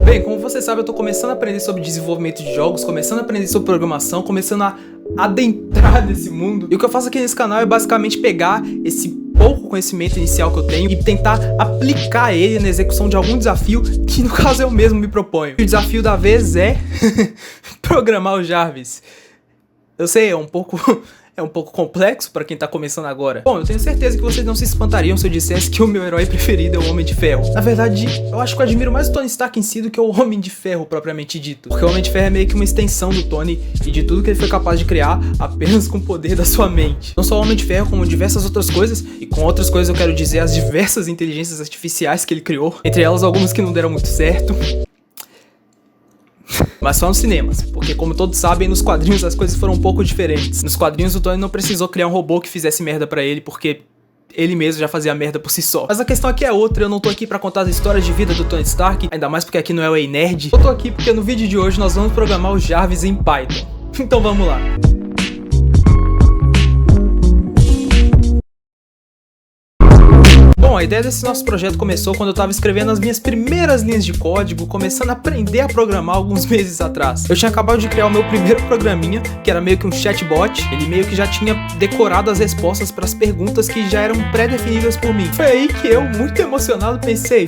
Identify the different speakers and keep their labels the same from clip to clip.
Speaker 1: Bem, como você sabe, eu tô começando a aprender sobre desenvolvimento de jogos, começando a aprender sobre programação, começando a adentrar nesse mundo. E o que eu faço aqui nesse canal é basicamente pegar esse pouco conhecimento inicial que eu tenho e tentar aplicar ele na execução de algum desafio que no caso eu mesmo me proponho. E o desafio da vez é programar o Jarvis. Eu sei, é um pouco complexo pra quem tá começando agora. Bom, eu tenho certeza que vocês não se espantariam se eu dissesse que o meu herói preferido é o Homem de Ferro. Na verdade, eu acho que eu admiro mais o Tony Stark em si do que o Homem de Ferro propriamente dito. Porque o Homem de Ferro é meio que uma extensão do Tony e de tudo que ele foi capaz de criar apenas com o poder da sua mente. Não só o Homem de Ferro, como diversas outras coisas, e com outras coisas eu quero dizer as diversas inteligências artificiais que ele criou. Entre elas, algumas que não deram muito certo. Mas só nos cinemas, porque como todos sabem, nos quadrinhos as coisas foram um pouco diferentes. Nos quadrinhos o Tony não precisou criar um robô que fizesse merda pra ele, porque ele mesmo já fazia merda por si só. Mas a questão aqui é outra, eu não tô aqui pra contar as histórias de vida do Tony Stark, ainda mais porque aqui não é o Ei Nerd. Eu tô aqui porque no vídeo de hoje nós vamos programar o Jarvis em Python. Então vamos lá. Bom, a ideia desse nosso projeto começou quando eu tava escrevendo as minhas primeiras linhas de código, começando a aprender a programar alguns meses atrás. Eu tinha acabado de criar o meu primeiro programinha, que era meio que um chatbot. Ele meio que já tinha decorado as respostas para as perguntas que já eram pré-definidas por mim. Foi aí que eu, muito emocionado, pensei: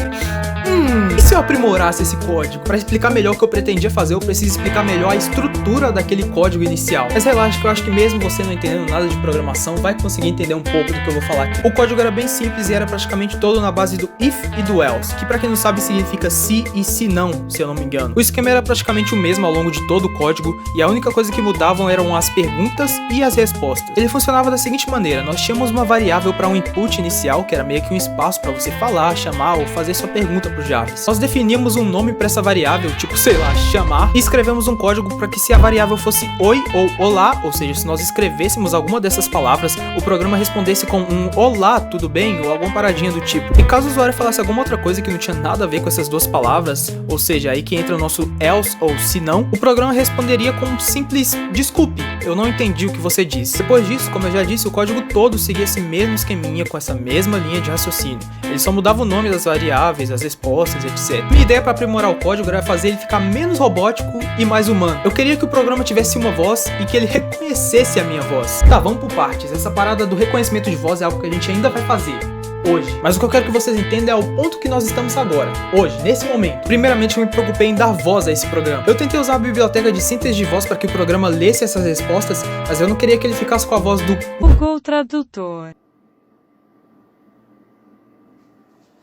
Speaker 1: e se eu aprimorasse esse código? Para explicar melhor o que eu pretendia fazer, eu preciso explicar melhor a estrutura daquele código inicial. Mas relaxa que eu acho que mesmo você não entendendo nada de programação, vai conseguir entender um pouco do que eu vou falar aqui. O código era bem simples e era praticamente todo na base do if e do else, que pra quem não sabe significa se e se não, se eu não me engano. O esquema era praticamente o mesmo ao longo de todo o código e a única coisa que mudavam eram as perguntas e as respostas. Ele funcionava da seguinte maneira: nós tínhamos uma variável para um input inicial, que era meio que um espaço para você falar, chamar ou fazer sua pergunta pro Jarvis. Nós definíamos um nome para essa variável, tipo, sei lá, chamar, e escrevemos um código para que se a variável fosse oi ou olá, ou seja, se nós escrevêssemos alguma dessas palavras, o programa respondesse com um olá, tudo bem, ou alguma paradinha do tipo. E caso o usuário falasse alguma outra coisa que não tinha nada a ver com essas duas palavras, ou seja, aí que entra o nosso else ou se não, o programa responderia com um simples desculpe, eu não entendi o que você disse. Depois disso, como eu já disse, o código todo seguia esse mesmo esqueminha com essa mesma linha de raciocínio. Ele só mudava o nome das variáveis, as respostas, etc. Minha ideia para aprimorar o código era fazer ele ficar menos robótico e mais humano. Eu queria que o programa tivesse uma voz e que ele reconhecesse a minha voz. Tá, vamos por partes. Essa parada do reconhecimento de voz é algo que a gente ainda vai fazer hoje. Mas o que eu quero que vocês entendam é o ponto que nós estamos agora, hoje, nesse momento. Primeiramente, eu me preocupei em dar voz a esse programa. Eu tentei usar a biblioteca de síntese de voz para que o programa lesse essas respostas, mas eu não queria que ele ficasse com a voz do
Speaker 2: Google Tradutor.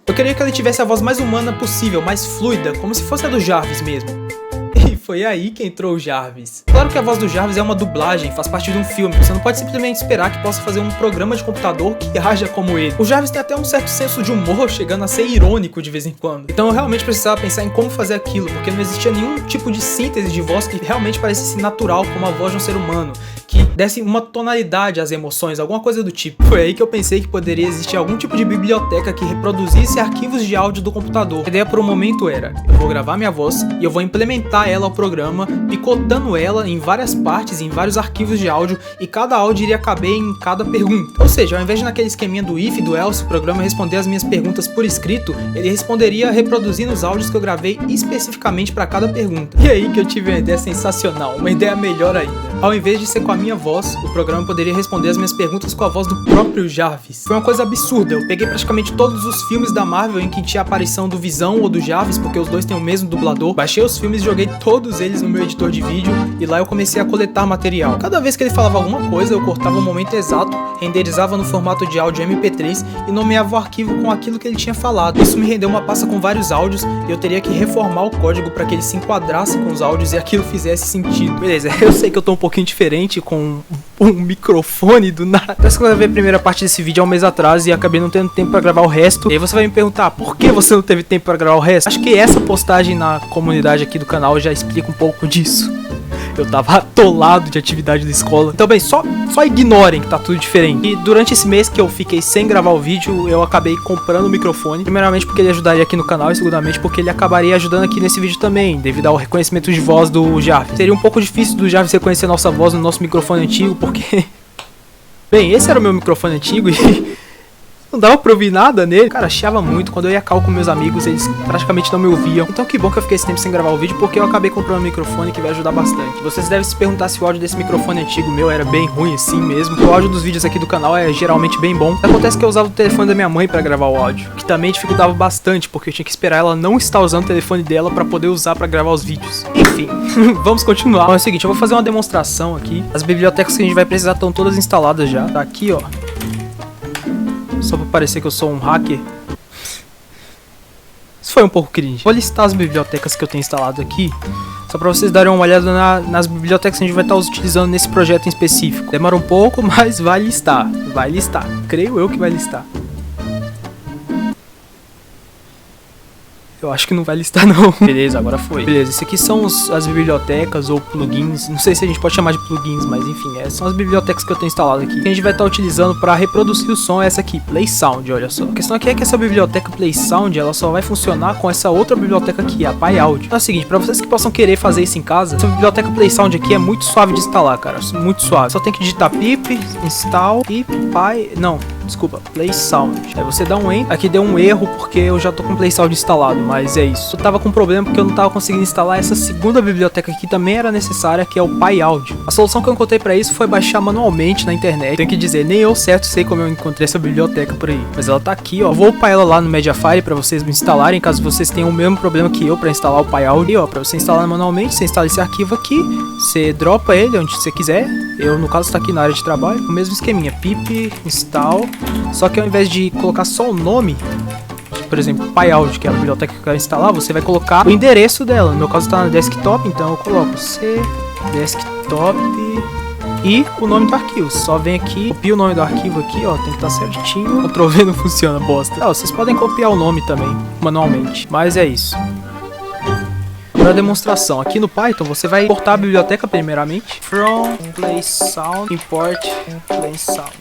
Speaker 1: Eu queria que ele tivesse a voz mais humana possível, mais fluida, como se fosse a do Jarvis mesmo. E foi aí que entrou o Jarvis. Claro que a voz do Jarvis é uma dublagem, faz parte de um filme. Você não pode simplesmente esperar que possa fazer um programa de computador que haja como ele. O Jarvis tem até um certo senso de humor, chegando a ser irônico de vez em quando. Então eu realmente precisava pensar em como fazer aquilo, porque não existia nenhum tipo de síntese de voz que realmente parecesse natural como a voz de um ser humano, que desse uma tonalidade às emoções, alguma coisa do tipo. Foi aí que eu pensei que poderia existir algum tipo de biblioteca que reproduzisse arquivos de áudio do computador. A ideia por um momento era: eu vou gravar minha voz e eu vou implementar ela ao programa, picotando ela em várias partes, em vários arquivos de áudio, e cada áudio iria caber em cada pergunta. Ou seja, ao invés de naquele esqueminha do if e do else, o programa responder as minhas perguntas por escrito, ele responderia reproduzindo os áudios que eu gravei especificamente para cada pergunta. E aí que eu tive uma ideia sensacional, uma ideia melhor ainda. Ao invés de ser com a minha voz, o programa poderia responder as minhas perguntas com a voz do próprio Jarvis. Foi uma coisa absurda. Eu peguei praticamente todos os filmes da Marvel em que tinha a aparição do Visão ou do Jarvis, porque os dois têm o mesmo dublador. Baixei os filmes e joguei todos eles no meu editor de vídeo, e lá eu comecei a coletar material. Cada vez que ele falava alguma coisa, eu cortava o momento exato, renderizava no formato de áudio MP3 e nomeava o arquivo com aquilo que ele tinha falado. Isso me rendeu uma pasta com vários áudios e eu teria que reformar o código para que ele se enquadrasse com os áudios e aquilo fizesse sentido. Beleza, eu sei que eu tô um pouquinho diferente com um microfone do nada. Parece que eu gravei a primeira parte desse vídeo há um mês atrás e acabei não tendo tempo pra gravar o resto. E aí você vai me perguntar: por que você não teve tempo pra gravar o resto? Acho que essa postagem na comunidade aqui do canal já explica um pouco disso. Eu tava atolado de atividade da escola. Então bem, só ignorem que tá tudo diferente. E durante esse mês que eu fiquei sem gravar o vídeo, eu acabei comprando o microfone. Primeiramente porque ele ajudaria aqui no canal, e segundamente porque ele acabaria ajudando aqui nesse vídeo também, devido ao reconhecimento de voz do Jarvis. Seria um pouco difícil do Jarvis reconhecer nossa voz no nosso microfone antigo, porque... Bem, esse era o meu microfone antigo e... Não dava pra ouvir nada nele. Cara, chiava muito. Quando eu ia cal com meus amigos, eles praticamente não me ouviam. Então que bom que eu fiquei esse tempo sem gravar o vídeo, porque eu acabei comprando um microfone que vai ajudar bastante. Vocês devem se perguntar se o áudio desse microfone antigo meu era bem ruim assim mesmo. O áudio dos vídeos aqui do canal é geralmente bem bom. Acontece que eu usava o telefone da minha mãe pra gravar o áudio, que também dificultava bastante, porque eu tinha que esperar ela não estar usando o telefone dela pra poder usar pra gravar os vídeos. Enfim, vamos continuar. Então é o seguinte, eu vou fazer uma demonstração aqui. As bibliotecas que a gente vai precisar estão todas instaladas já. Tá aqui, ó. Só pra parecer que eu sou um hacker. Isso foi um pouco cringe. Vou listar as bibliotecas que eu tenho instalado aqui, só pra vocês darem uma olhada nas bibliotecas que a gente vai estar utilizando nesse projeto em específico. Demora um pouco, mas vai listar. Vai listar. Creio eu que vai listar. Eu acho que não vai listar não. Beleza, agora foi. Beleza, esse aqui são as bibliotecas ou plugins. Não sei se a gente pode chamar de plugins, mas enfim, essas são as bibliotecas que eu tenho instalado aqui, que a gente vai estar utilizando para reproduzir o som. Essa aqui, Play Sound, olha só. A questão aqui é que essa biblioteca Play Sound, ela só vai funcionar com essa outra biblioteca aqui, a PyAudio. Então é o seguinte, para vocês que possam querer fazer isso em casa, essa biblioteca Play Sound aqui é muito suave de instalar, cara. Muito suave. Só tem que digitar pip, install e Play Sound. Aí você dá um enter. Aqui deu um erro porque eu já tô com Play Sound instalado, mas é isso. Eu tava com problema porque eu não tava conseguindo instalar essa segunda biblioteca que também era necessária, que é o PyAudio. A solução que eu encontrei pra isso foi baixar manualmente na internet. Tenho que dizer, nem eu certo sei como eu encontrei essa biblioteca por aí, mas ela tá aqui, ó. Vou upar ela lá no Mediafire pra vocês me instalarem, caso vocês tenham o mesmo problema que eu pra instalar o PyAudio. E ó, pra você instalar manualmente, você instala esse arquivo aqui, você dropa ele onde você quiser. Eu, no caso, tá aqui na área de trabalho. O mesmo esqueminha, pip, install. Só que ao invés de colocar só o nome, por exemplo, PyAudio, que é a biblioteca que eu quero instalar, você vai colocar o endereço dela. No meu caso tá no desktop, então eu coloco C, desktop e o nome do arquivo. Só vem aqui, copia o nome do arquivo aqui, ó, tem que estar certinho. Ctrl V não funciona, bosta. Vocês podem copiar o nome também, manualmente, mas é isso. Para demonstração, aqui no Python você vai importar a biblioteca primeiramente. From Play Sound, import Play Sound.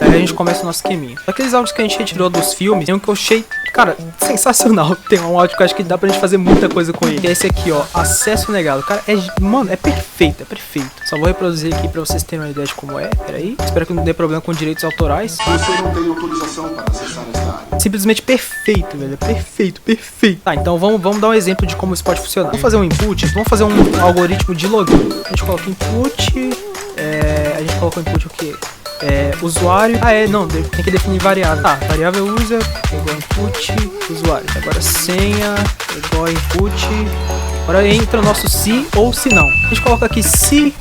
Speaker 1: Aí a gente começa o nosso esqueminha. Aqueles áudios que a gente retirou dos filmes, tem um que eu achei, cara, sensacional. Tem um áudio que eu acho que dá pra gente fazer muita coisa com ele. Que é esse aqui, ó, acesso negado. Cara, mano, é perfeito, é perfeito. Só vou reproduzir aqui pra vocês terem uma ideia de como é. Pera aí. Espero que não dê problema com direitos autorais.
Speaker 3: Você não tem autorização para acessar esta área.
Speaker 1: Simplesmente perfeito, velho. Perfeito, perfeito. Tá, então vamos dar um exemplo de como isso pode funcionar. Vamos fazer um input, vamos fazer um algoritmo de login. A gente coloca input, a gente coloca o input o quê? Usuário. Não, tem que definir variável. Tá, variável user, igual input, usuário. Agora senha, igual input. Agora entra o nosso se ou se não. A gente coloca aqui se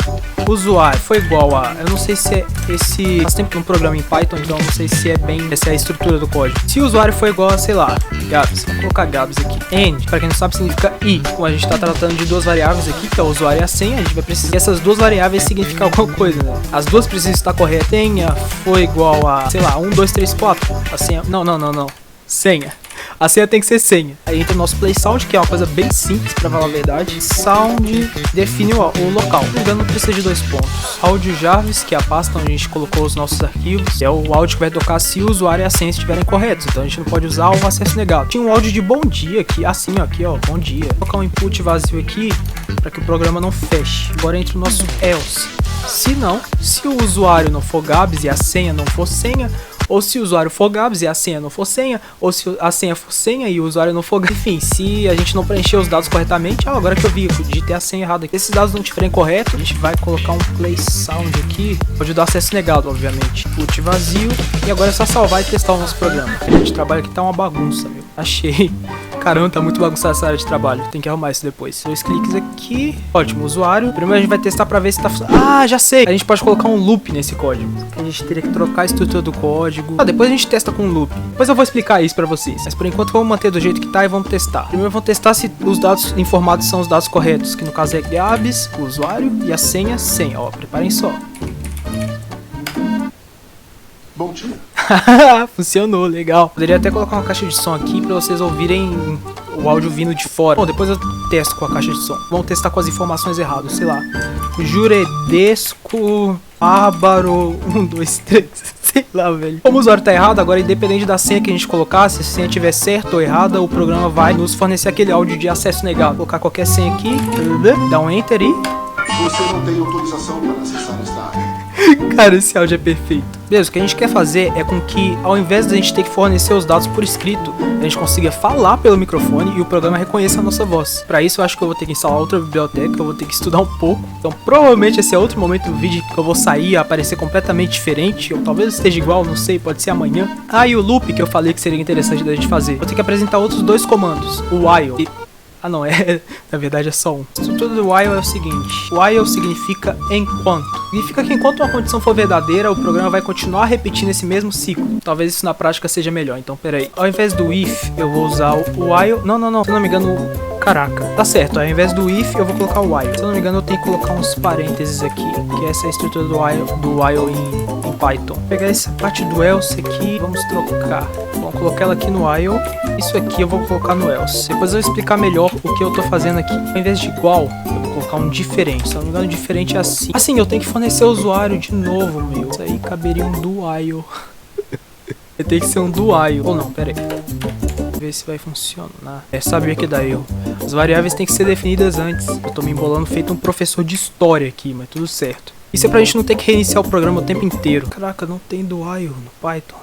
Speaker 1: usuário foi igual a... Eu não sei se é esse... Faz tempo que eu não programa em Python, então eu não sei se é bem... Essa é a estrutura do código. Se o usuário foi igual a, sei lá, Gabs. Vou colocar Gabs aqui. End, pra quem não sabe, significa i. Como a gente tá tratando de duas variáveis aqui, que é o usuário e a senha, a gente vai precisar que essas duas variáveis significam alguma coisa, né? As duas precisam estar corretas. Senha foi igual a, sei lá, 1, 2, 3, 4. A senha... Não. Senha. A senha tem que ser senha. Aí entra o nosso Play Sound, que é uma coisa bem simples, pra falar a verdade. Sound define o local. Não engano, precisa de 2 pontos. Áudio Jarvis, que é a pasta onde a gente colocou os nossos arquivos. É o áudio que vai tocar se o usuário e a senha estiverem corretos. Então a gente não pode usar o acesso negado. Tinha um áudio de bom dia aqui, assim, ó, aqui, ó, bom dia. Vou colocar um input vazio aqui, pra que o programa não feche. Agora entra o nosso else. Se o usuário não for Gabs e a senha não for senha, ou se o usuário for Gabs e a senha não for senha, ou se a senha for senha e o usuário não for Gabs. Enfim, se a gente não preencher os dados corretamente, agora que eu vi, eu digitei a senha errada aqui. Se esses dados não estiverem corretos, a gente vai colocar um Play Sound aqui, pode dar acesso negado, obviamente. Input vazio, e agora é só salvar e testar o nosso programa. A área de trabalho aqui tá uma bagunça, meu. Achei. Caramba, tá muito bagunçada essa área de trabalho. Tem que arrumar isso depois. 2 cliques aqui. Ótimo, usuário. Primeiro a gente vai testar pra ver se tá funcionando. Ah, já sei. A gente pode colocar um loop nesse código. A gente teria que trocar a estrutura do código. Depois a gente testa com um loop. Depois eu vou explicar isso pra vocês. Mas por enquanto vamos manter do jeito que tá e vamos testar. Primeiro vamos testar se os dados informados são os dados corretos. Que no caso é Gabs, o usuário, e a senha, senha. Ó, preparem só.
Speaker 3: Bom dia.
Speaker 1: Funcionou, legal. Poderia até colocar uma caixa de som aqui pra vocês ouvirem o áudio vindo de fora. Bom, depois eu testo com a caixa de som. Vamos testar com as informações erradas, sei lá. Juredesco, bárbaro, 1, 2, 3. Sei lá, velho. Como o usuário tá errado, agora independente da senha que a gente colocar, se a senha estiver certa ou errada, o programa vai nos fornecer aquele áudio de acesso negado. Vou colocar qualquer senha aqui, dá um enter e...
Speaker 3: Você não tem autorização para acessar esta área.
Speaker 1: Cara, esse áudio é perfeito. Beleza, o que a gente quer fazer é com que, ao invés de a gente ter que fornecer os dados por escrito, a gente consiga falar pelo microfone e o programa reconheça a nossa voz. Pra isso, eu acho que eu vou ter que instalar outra biblioteca, eu vou ter que estudar um pouco. Então, provavelmente esse é outro momento do vídeo que eu vou sair e aparecer completamente diferente, ou talvez esteja igual, não sei, pode ser amanhã. Ah, e o loop que eu falei que seria interessante da gente fazer. Vou ter que apresentar outros dois comandos, o while e... Ah não, na verdade é só um. A estrutura do while é o seguinte. While significa enquanto. Significa que enquanto uma condição for verdadeira, o programa vai continuar repetindo esse mesmo ciclo. Talvez isso na prática seja melhor, então peraí. Ao invés do if, eu vou usar o while. Não, se eu não me engano, caraca. Tá certo, ao invés do if, eu vou colocar o while. Se eu não me engano, eu tenho que colocar uns parênteses aqui, que essa é a estrutura do while em Python. Vou pegar essa parte do else aqui, vamos trocar. Vamos colocar ela aqui no while. Isso aqui eu vou colocar no else. Depois eu vou explicar melhor o que eu tô fazendo aqui. Ao invés de igual, eu vou colocar um diferente. Se eu não me engano, diferente é assim. Assim, eu tenho que fornecer o usuário de novo, meu. Isso aí caberia um do while. Tem que ser um do while. Ou não, pera aí. Ver se vai funcionar. Sabia que dá erro. As variáveis têm que ser definidas antes. Eu tô me embolando feito um professor de história aqui, mas tudo certo. Isso é pra gente não ter que reiniciar o programa o tempo inteiro. Caraca, não tem do while no Python.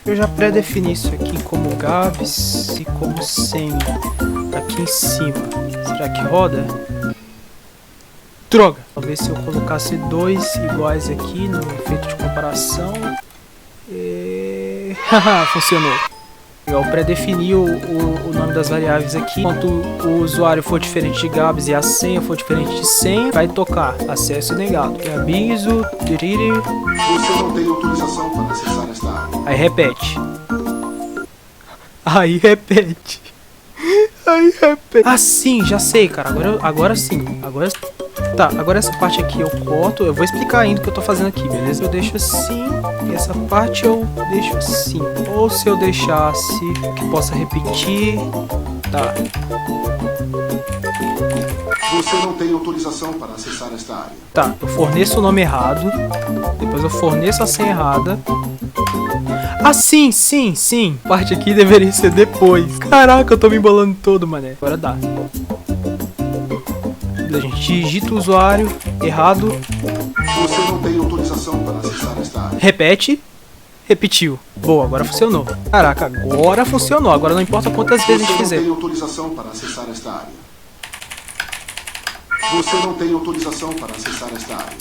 Speaker 1: Eu já pré-defini isso aqui como Gabs e como senha aqui em cima. Será que roda? Droga! Talvez se eu colocasse dois iguais aqui no efeito de comparação. Haha, funcionou. Eu pré-defini o nome das variáveis aqui. Enquanto o usuário for diferente de Gabs e a senha for diferente de senha, vai tocar acesso negado. Gabiso, tiriri.
Speaker 3: Você não tem autorização para acessar esta área.
Speaker 1: Aí repete. Aí repete. Aí repete. Ah, sim, já sei, cara. Agora sim. Tá, agora essa parte aqui eu corto. Eu vou explicar ainda o que eu tô fazendo aqui, beleza? Eu deixo assim. E essa parte eu deixo assim. Ou se eu deixasse que possa repetir. Tá.
Speaker 3: Você não tem autorização para acessar esta área.
Speaker 1: Tá, eu forneço o nome errado. Depois eu forneço a senha errada. Ah, sim. Parte aqui deveria ser depois. Caraca, eu tô me embolando todo, mané. Agora dá. A gente digita o usuário errado.
Speaker 3: Você não tem autorização para acessar esta área.
Speaker 1: Repete. Repetiu. Boa, agora funcionou. Caraca, agora funcionou. Agora não importa quantas vezes a gente fizer.
Speaker 3: Você não tem autorização para acessar esta área. Você não tem autorização para acessar esta área.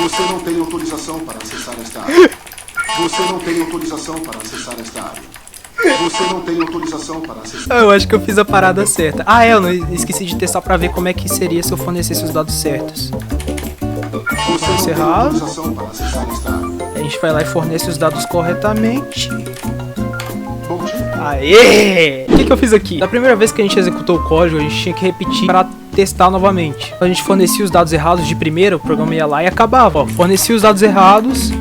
Speaker 3: Você não tem autorização para acessar esta área. Você não tem autorização para acessar esta área. Você não tem autorização para acessar.
Speaker 1: Eu acho que eu fiz a parada certa. Ah, eu não esqueci de testar pra ver como é que seria se eu fornecesse os dados certos.
Speaker 3: Você não tem
Speaker 1: Errado.
Speaker 3: autorização para acessar esta área.
Speaker 1: A gente vai lá e fornece os dados corretamente.
Speaker 3: Bom dia.
Speaker 1: Aê! O que eu fiz aqui? Da primeira vez que a gente executou o código, a gente tinha que repetir para testar novamente. Quando a gente fornecia os dados errados de primeira, o programa ia lá e acabava. Ó, fornecia os dados errados.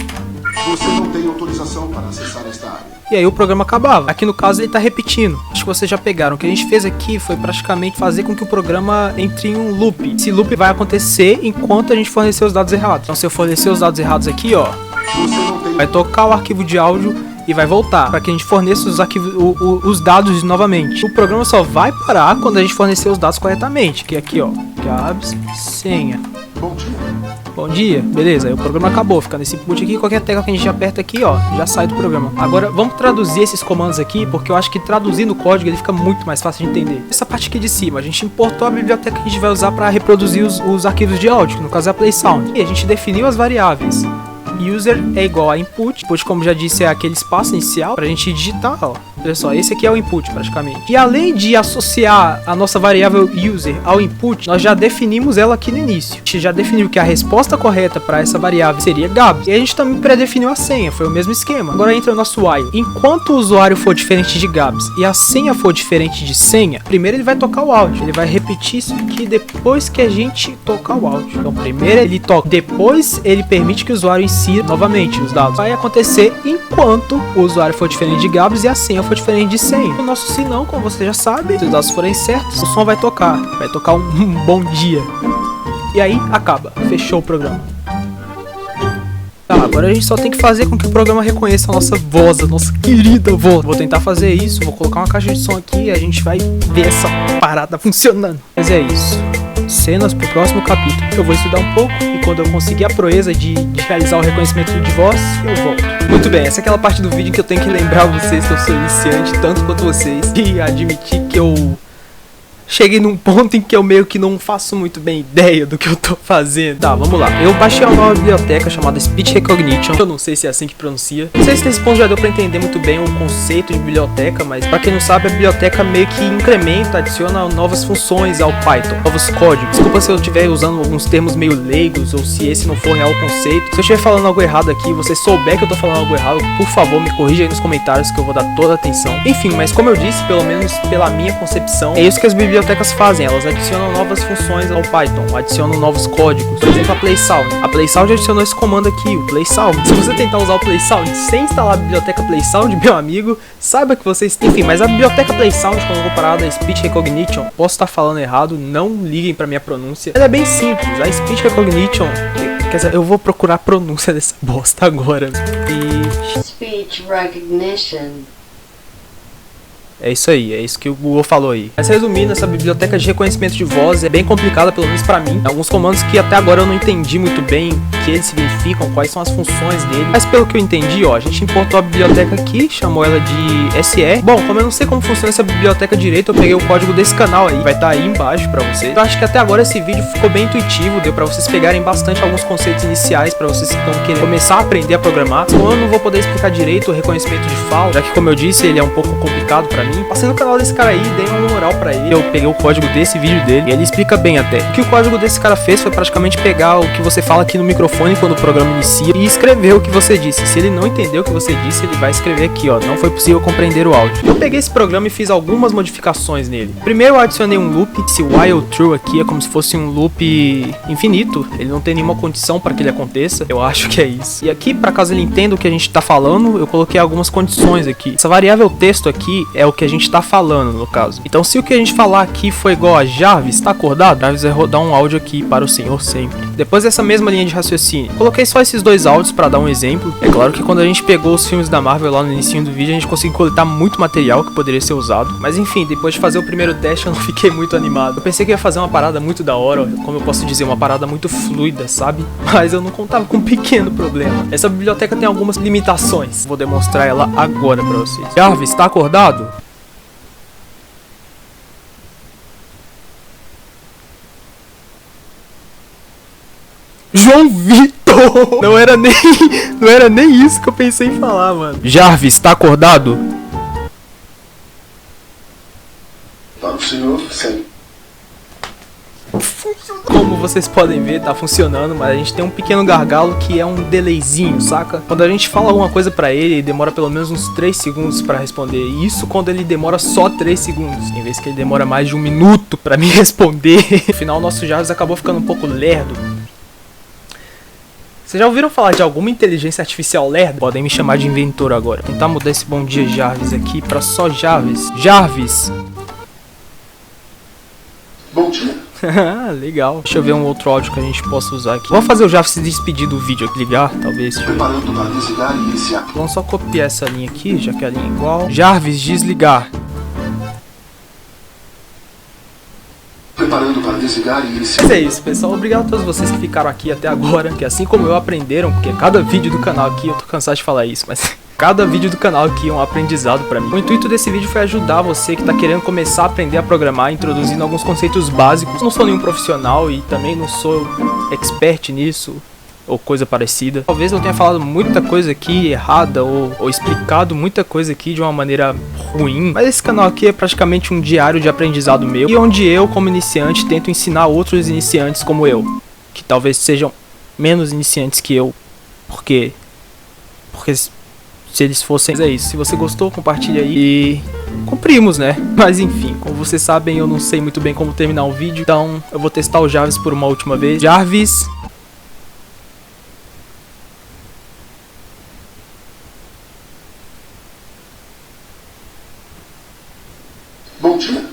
Speaker 3: Você não tem autorização para acessar esta área.
Speaker 1: E aí o programa acabava. Aqui no caso ele tá repetindo. Acho que vocês já pegaram. O que a gente fez aqui foi praticamente fazer com que o programa entre em um loop. Esse loop vai acontecer enquanto a gente fornecer os dados errados. Então se eu fornecer os dados errados aqui, ó,
Speaker 3: Você não tem
Speaker 1: vai tocar o arquivo de áudio e vai voltar para que a gente forneça os arquivos, os dados novamente. O programa só vai parar quando a gente fornecer os dados corretamente. Que é aqui, ó, Gabs, senha.
Speaker 3: Bom dia.
Speaker 1: Bom dia, beleza, aí o programa acabou, fica nesse input aqui, qualquer tecla que a gente aperta aqui, ó, já sai do programa. Agora, vamos traduzir esses comandos aqui, porque eu acho que traduzindo o código ele fica muito mais fácil de entender. Essa parte aqui de cima, a gente importou a biblioteca que a gente vai usar para reproduzir os arquivos de áudio, que no caso é a PlaySound. E a gente definiu as variáveis. User é igual a input, como já disse, é aquele espaço inicial pra gente digitar, ó. Olha só, esse aqui é o input praticamente. E além de associar a nossa variável user ao input, nós já definimos ela aqui no início. A gente já definiu que a resposta correta para essa variável seria Gabs. E a gente também pré-definiu a senha, foi o mesmo esquema. Agora entra o nosso while. Enquanto o usuário for diferente de Gabs e a senha for diferente de senha, primeiro ele vai tocar o áudio. Ele vai repetir isso aqui depois que a gente tocar o áudio. Então primeiro ele toca, depois ele permite que o usuário insira novamente os dados. Vai acontecer enquanto o usuário for diferente de Gabs e a senha for diferente de senha. O nosso sinão, como você já sabe, se os dados forem certos, o som vai tocar um bom dia. E aí acaba, fechou o programa. Tá, agora a gente só tem que fazer com que o programa reconheça a nossa voz, a nossa querida voz. Vou tentar fazer isso, vou colocar uma caixa de som aqui e a gente vai ver essa parada funcionando. Mas é isso. Cenas pro próximo capítulo. Eu vou estudar um pouco e quando eu conseguir a proeza de realizar o reconhecimento de voz, eu volto. Muito bem, essa é aquela parte do vídeo que eu tenho que lembrar vocês que eu sou iniciante, tanto quanto vocês, e admitir que eu cheguei num ponto em que eu meio que não faço muito bem ideia do que eu tô fazendo. Tá, vamos lá. Eu baixei uma nova biblioteca chamada Speech Recognition. Eu não sei se é assim que pronuncia. Não sei se nesse ponto já deu pra entender muito bem o conceito de biblioteca, mas pra quem não sabe, a biblioteca meio que incrementa, adiciona novas funções ao Python, novos códigos. Desculpa se eu estiver usando alguns termos meio leigos ou se esse não for real o conceito. Se eu estiver falando algo errado aqui, você souber que eu tô falando algo errado, por favor, me corrija aí nos comentários que eu vou dar toda a atenção. Enfim, mas como eu disse, pelo menos pela minha concepção, é isso que as bibliotecas fazem, elas adicionam novas funções ao Python, adicionam novos códigos. Por exemplo, a PlaySound. A PlaySound adicionou esse comando aqui, o PlaySound. Se você tentar usar o PlaySound sem instalar a biblioteca PlaySound, meu amigo, saiba que vocês... Enfim, mas a biblioteca PlaySound, quando comparada a Speech Recognition, posso estar falando errado, não liguem pra minha pronúncia. Ela é bem simples, a Speech Recognition... Quer dizer, eu vou procurar a pronúncia dessa bosta agora.
Speaker 4: Speech Recognition.
Speaker 1: É isso aí, é isso que o Google falou aí. Mas resumindo, essa biblioteca de reconhecimento de voz é bem complicada, pelo menos pra mim. Alguns comandos que até agora eu não entendi muito bem o que eles significam, quais são as funções dele. Mas pelo que eu entendi, ó, a gente importou a biblioteca aqui, chamou ela de SE. Bom, como eu não sei como funciona essa biblioteca direito, eu peguei o código desse canal aí, vai estar aí embaixo pra vocês. Eu acho que até agora esse vídeo ficou bem intuitivo, deu pra vocês pegarem bastante alguns conceitos iniciais pra vocês que estão querendo começar a aprender a programar. Então eu não vou poder explicar direito o reconhecimento de fala, já que, como eu disse, ele é um pouco complicado pra mim. Passei no canal desse cara aí, dei uma moral pra ele. Eu peguei o código desse vídeo dele e ele explica bem até. O que o código desse cara fez foi praticamente pegar o que você fala aqui no microfone quando o programa inicia e escrever o que você disse. Se ele não entendeu o que você disse, ele vai escrever aqui, ó, não foi possível compreender o áudio. Eu peguei esse programa e fiz algumas modificações nele. Primeiro eu adicionei um loop. Esse while true aqui é como se fosse um loop infinito. Ele não tem nenhuma condição para que ele aconteça. Eu acho que é isso. E aqui, para caso ele entenda o que a gente tá falando, eu coloquei algumas condições aqui. Essa variável texto aqui é o que a gente tá falando, no caso. Então, se o que a gente falar aqui for igual a Jarvis, tá acordado? Jarvis vai rodar um áudio aqui para o senhor sempre. Depois dessa mesma linha de raciocínio, coloquei só esses dois áudios para dar um exemplo. É claro que quando a gente pegou os filmes da Marvel lá no início do vídeo, a gente conseguiu coletar muito material que poderia ser usado. Mas enfim, depois de fazer o primeiro teste, eu não fiquei muito animado. Eu pensei que ia fazer uma parada muito da hora, como eu posso dizer, uma parada muito fluida, sabe? Mas eu não contava com um pequeno problema. Essa biblioteca tem algumas limitações. Vou demonstrar ela agora para vocês. Jarvis, tá acordado? João Vitor! Não era nem isso que eu pensei em falar, mano. Jarvis, tá acordado?
Speaker 3: Para o senhor, sim.
Speaker 1: Como vocês podem ver, tá funcionando, mas a gente tem um pequeno gargalo que é um delayzinho, saca? Quando a gente fala alguma coisa pra ele, ele demora pelo menos uns 3 segundos pra responder. E isso quando ele demora só 3 segundos, em vez que ele demora mais de 1 minuto pra me responder. No final, o nosso Jarvis acabou ficando um pouco lerdo. Vocês já ouviram falar de alguma inteligência artificial lerda? Podem me chamar de inventor agora. Vou tentar mudar esse bom dia Jarvis aqui pra só Jarvis. Jarvis!
Speaker 3: Bom dia.
Speaker 1: Legal. Deixa eu ver um outro áudio que a gente possa usar aqui. Vamos fazer o Jarvis se despedir do vídeo aqui, ligar, talvez.
Speaker 3: Preparando para desligar e iniciar.
Speaker 1: Vamos só copiar essa linha aqui, já que a linha é igual. Jarvis, desligar.
Speaker 3: Preparando para desligar e iniciar.
Speaker 1: Mas é isso, pessoal. Obrigado a todos vocês que ficaram aqui até agora, que assim como eu aprenderam, porque cada vídeo do canal aqui, eu tô cansado de falar isso, mas cada vídeo do canal aqui é um aprendizado pra mim. O intuito desse vídeo foi ajudar você que tá querendo começar a aprender a programar, introduzindo alguns conceitos básicos. Não sou nenhum profissional e também não sou expert nisso, ou coisa parecida. Talvez eu tenha falado muita coisa aqui errada ou explicado muita coisa aqui de uma maneira ruim, mas esse canal aqui é praticamente um diário de aprendizado meu e onde eu, como iniciante, tento ensinar outros iniciantes como eu, que talvez sejam menos iniciantes que eu, porque se eles fossem... Mas é isso, se você gostou, compartilha aí e cumprimos, né? Mas enfim, como vocês sabem, eu não sei muito bem como terminar o vídeo, então eu vou testar o Jarvis por uma última vez. Jarvis...
Speaker 3: Bom dia.